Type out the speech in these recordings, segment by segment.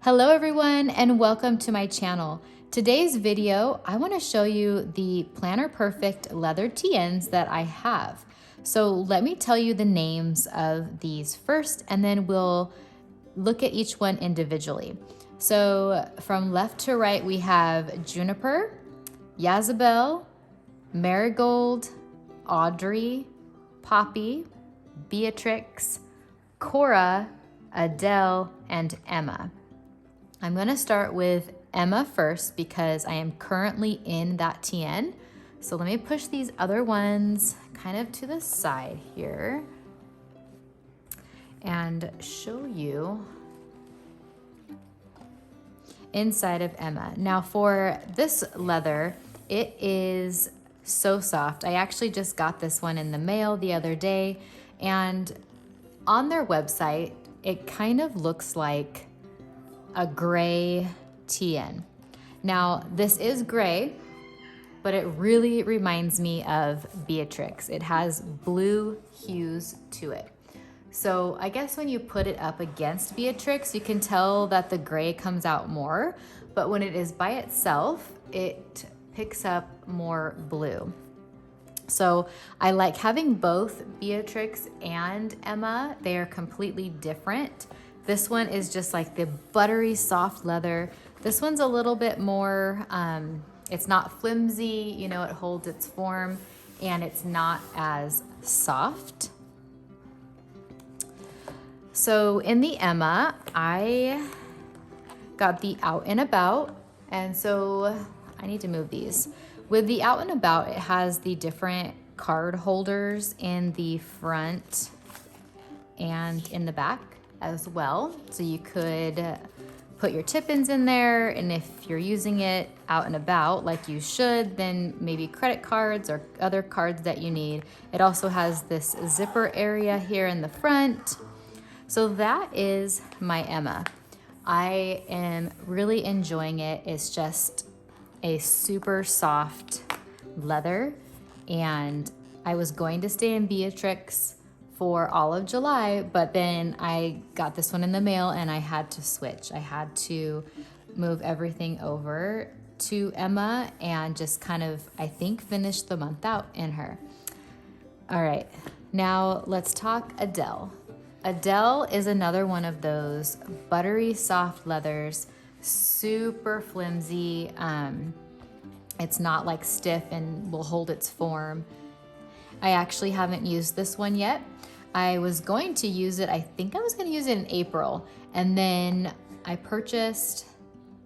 Hello everyone and welcome to my channel. Today's video, I want to show you the Planner Perfect leather TNs that I have. So let me tell you the names of these first and then we'll look at each one individually. So from left to right, we have Juniper, Yazzabelle, Marigold, Audrey, Poppy, Beatrix, Cora, Adele, and Emma. I'm going to start with Emma first because I am currently in that TN. So let me push these other ones kind of to the side here and show you inside of Emma. Now for this leather, it is so soft. I actually just got this one in the mail the other day, and on their website, it kind of looks like a gray TN. Now, this is gray, but it really reminds me of Beatrix. It has blue hues to it. So I guess when you put it up against Beatrix, you can tell that the gray comes out more, but when it is by itself, it picks up more blue. So I like having both Beatrix and Emma. They are completely different. This one is just like the buttery soft leather. This one's a little bit more, it's not flimsy, you know, it holds its form and it's not as soft. So in the Emma, I got the Out and About, and so I need to move these. With the Out and About, it has the different card holders in the front and in the back as well. So you could put your tip-ins in there, and if you're using it out and about like you should, then maybe credit cards or other cards that you need. It also has this zipper area here in the front. So that is my Emma. I am really enjoying it. It's just a super soft leather, and I was going to stay in Beatrix for all of July, but then I got this one in the mail and I had to switch. I had to move everything over to Emma and just kind of, I think, finish the month out in her. All right, now let's talk Adele. Adele is another one of those buttery soft leathers, super flimsy. It's not like stiff and will hold its form. I actually haven't used this one yet. I was going to use it, I think I was going to use it in April, and then I purchased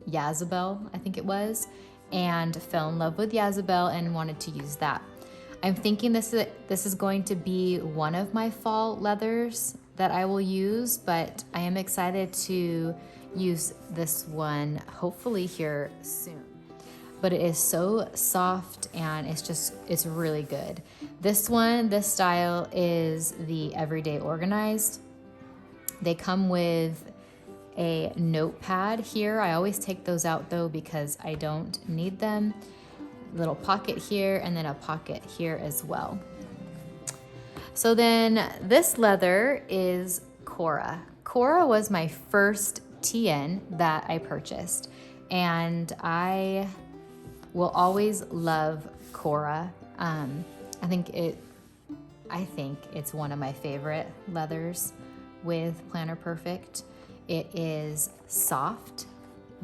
Yazzabelle, I think it was, and fell in love with Yazzabelle and wanted to use that. I'm thinking this is going to be one of my fall leathers that I will use, but I am excited to use this one hopefully here soon. But it is so soft and it's really good. This style is the Everyday Organized. They come with a notepad here. I always take those out though because I don't need them. Little pocket here and then a pocket here as well. So then this leather is Cora. Cora was my first TN that I purchased, and I will always love Cora. I think it's one of my favorite leathers with Planner Perfect. It is soft,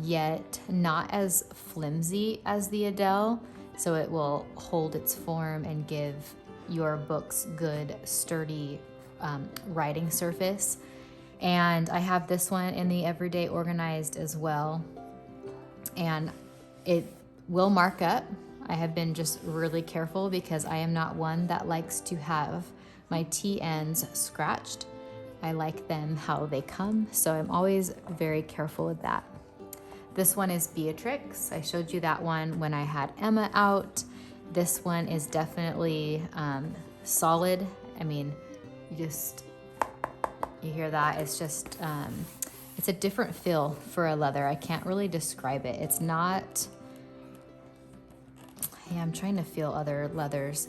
yet not as flimsy as the Adele, so it will hold its form and give your books good, sturdy writing surface. And I have this one in the Everyday Organized as well, and it will mark up. I have been just really careful because I am not one that likes to have my TNs scratched. I like them how they come, so I'm always very careful with that. This one is Beatrix. I showed you that one when I had Emma out. This one is definitely solid. I mean, you hear that? It's just, it's a different feel for a leather. I can't really describe it. It's not, yeah, I'm trying to feel other leathers.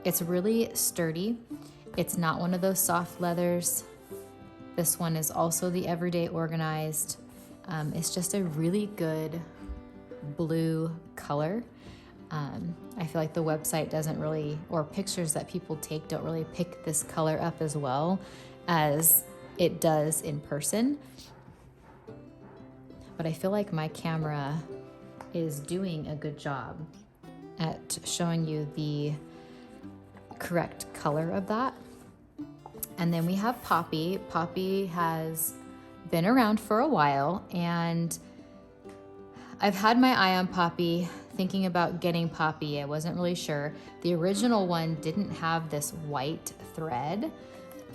It's really sturdy. It's not one of those soft leathers. This one is also the Everyday Organized. It's just a really good blue color. I feel like the website doesn't really, or pictures that people take don't really pick this color up as well as it does in person. But I feel like my camera is doing a good job at showing you the correct color of that. And then we have Poppy. Poppy has been around for a while, and I've had my eye on Poppy, thinking about getting Poppy. I wasn't really sure. The original one didn't have this white thread,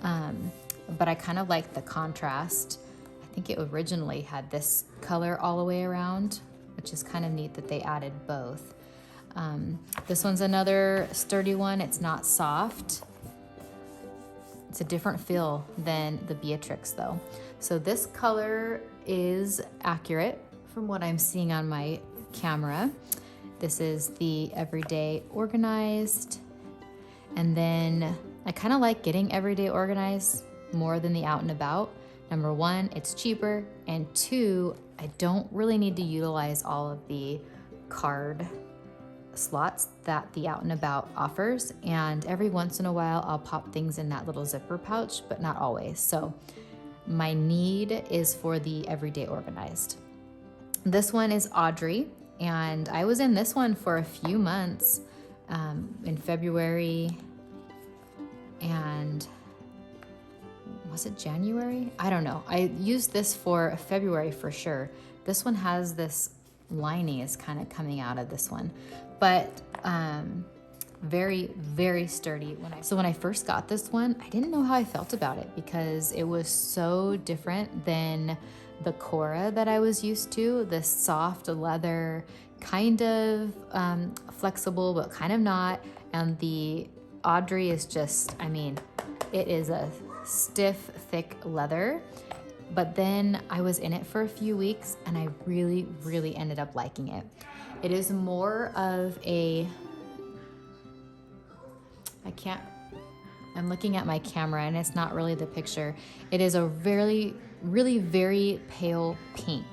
but I kind of like the contrast. I think it originally had this color all the way around, which is kind of neat that they added both. This one's another sturdy one. It's not soft. It's a different feel than the Beatrix though. So this color is accurate from what I'm seeing on my camera. This is the Everyday Organized. And then I kind of like getting Everyday Organized more than the Out and About. Number one, it's cheaper. And two, I don't really need to utilize all of the card slots that the Out and About offers. And every once in a while, I'll pop things in that little zipper pouch, but not always. So my need is for the Everyday Organized. This one is Audrey, and I was in this one for a few months in February, and was it January? I don't know. I used this for February for sure. This one has this lining is kind of coming out of this one, but very, very sturdy. So when I first got this one, I didn't know how I felt about it because it was so different than the Cora that I was used to, this soft leather, kind of flexible, but kind of not. And the Audrey is just, I mean, it is a stiff, thick leather. But then I was in it for a few weeks and I really, really ended up liking it. It is more of a, I'm looking at my camera and it's not really the picture. It is a really very pale pink.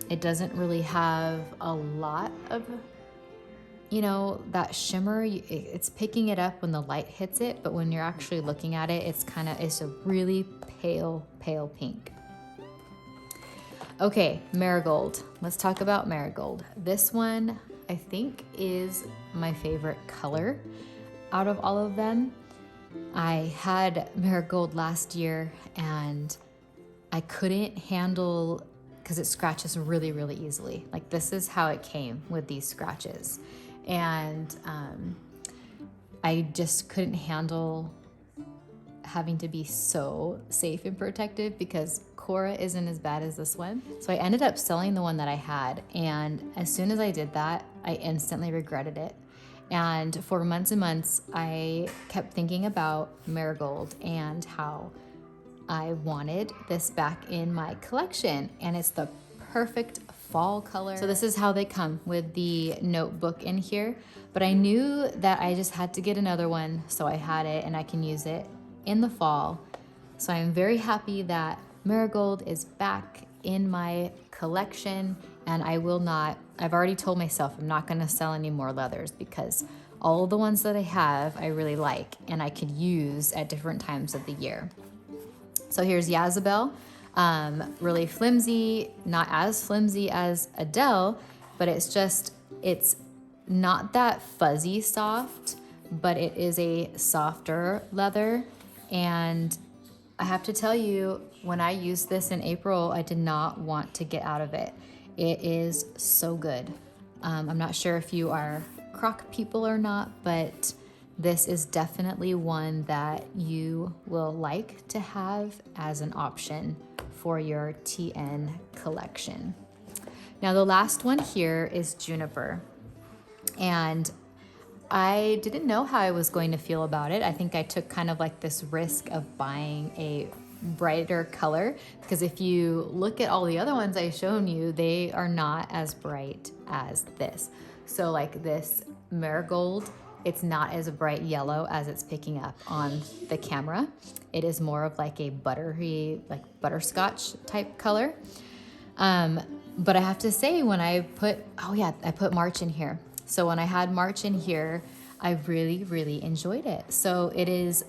It doesn't really have a lot of, that shimmer. It's picking it up when the light hits it, but when you're actually looking at it, it's a really pale pink. Okay, Marigold. Let's talk about Marigold. This one, I think, is my favorite color out of all of them. I had Marigold last year and I couldn't handle, because it scratches really, really easily. Like this is how it came with these scratches. And I just couldn't handle having to be so safe and protective because Cora isn't as bad as this one. So I ended up selling the one that I had. And as soon as I did that, I instantly regretted it. And for months and months, I kept thinking about Marigold and how I wanted this back in my collection. And it's the perfect fall color. So this is how they come with the notebook in here. But I knew that I just had to get another one, so I had it and I can use it in the fall. So I'm very happy that Marigold is back in my collection, and I've already told myself I'm not gonna sell any more leathers because all the ones that I have, I really like and I could use at different times of the year. So here's Yazabelle, really flimsy, not as flimsy as Adele, but it's not that fuzzy soft, but it is a softer leather. And I have to tell you, when I used this in April, I did not want to get out of it. It is so good. I'm not sure if you are croc people or not, but this is definitely one that you will like to have as an option for your TN collection. Now the last one here is Juniper. And I didn't know how I was going to feel about it. I think I took kind of like this risk of buying a brighter color, because if you look at all the other ones I've shown you, they are not as bright as this. So like this Marigold it's not as bright yellow as it's picking up on the camera. It is more of like a buttery, like butterscotch type color. But I have to say, when I put, oh yeah, I put March in here. So when I had March in here, I really, really enjoyed it. So it is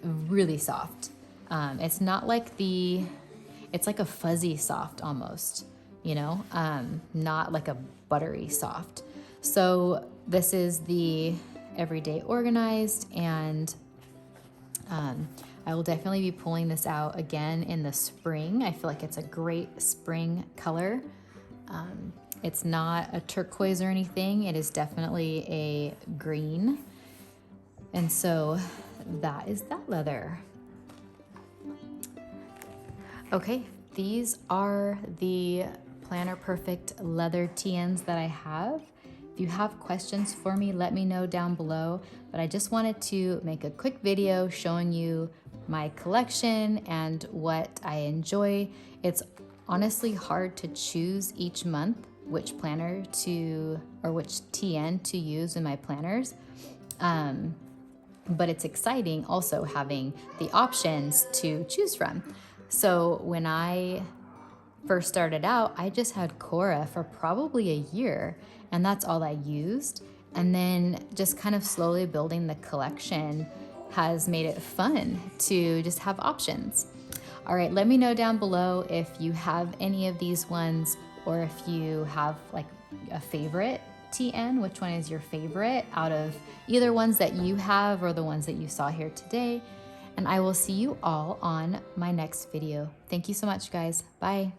really soft. It's not like it's like a fuzzy soft almost, you know, not like a buttery soft. So this is the Everyday Organized, and I will definitely be pulling this out again in the spring. I feel like it's a great spring color. It's not a turquoise or anything. It is definitely a green. And so that is that leather. Okay, these are the Planner Perfect leather TNs that I have. If you have questions for me, let me know down below. But I just wanted to make a quick video showing you my collection and what I enjoy. It's honestly hard to choose each month which planner to, or which TN to use in my planners. But it's exciting also having the options to choose from. So when I first started out, I just had Cora for probably a year, and that's all I used. And then just kind of slowly building the collection has made it fun to just have options. All right, let me know down below if you have any of these ones, or if you have like a favorite TN, which one is your favorite out of either ones that you have or the ones that you saw here today. And I will see you all on my next video. Thank you so much, guys. Bye.